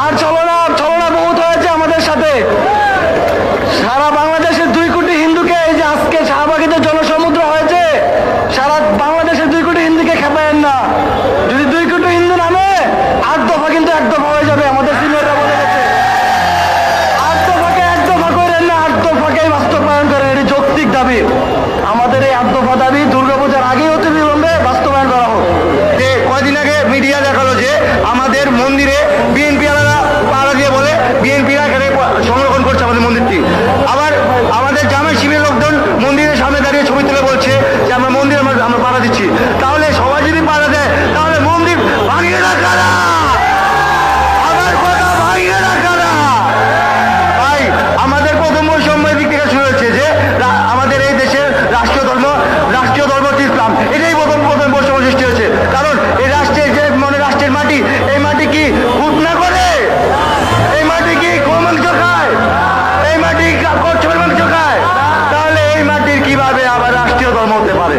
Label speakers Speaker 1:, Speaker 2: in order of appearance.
Speaker 1: আর ছলনা বহুত হয়েছে আমাদের সাথে। সারা বাংলাদেশের 2 কোটি হিন্দুকে, এই যে আজকে শাহবাগীতে জনসমুদ্র হয়েছে, সারা বাংলাদেশের 2 কোটি হিন্দুকে খেপায়েন না। যদি 2 কোটি হিন্দু নামে 8 দফা কিন্তু 1 দফা হয়ে যাবে। আমাদের সিনিয়ররা বলে গেছে 8 দফাকে 1 দফা করেন না, 8 দফাকেই বাস্তবায়ন করেন। এটি যৌক্তিক দাবি। আমাদের এই 8 দফা দাবি দুর্গাপূজার আগেই অতি বিলম্বে বাস্তবায়ন করা হোক।
Speaker 2: যে কয়দিন আগে মিডিয়া দেখালো যে আমাদের মন্দিরে বিএনপি পাড়া দিয়ে বলে বিএনপিরা এখানে সংরক্ষণ করছে আমাদের মন্দিরটি। আবার আমাদের জামাই শিবিরের লোকজন মন্দিরের সামনে দাঁড়িয়ে ছবি তুলে বলছে যে আমরা মন্দির আমরা পাড়া দিচ্ছি। তাহলে সবাই যদি পাড়া দেয় তাহলে মন্দির ভাঙিয়ে রাখা না, আমার কথা ভাঙিয়ে রাখা না। ভাই আমাদের প্রথম বৈষম্যের দিক থেকে শুরু হচ্ছে যে আমাদের এই দেশের রাষ্ট্রীয় ধর্ম হচ্ছে ইসলাম। এটাই প্রথম বৈষম্য সৃষ্টি হয়েছে। কারণ এই রাষ্ট্রের যে রাষ্ট্রের মাটি, এই মাটি কি ভূত না করে? এই মাটি কি গোমাংস খায়? এই মাটি কচ্ছপের মাংস খায়? তাহলে এই মাটির কিভাবে আবার রাষ্ট্রীয় ধর্ম হতে পারে?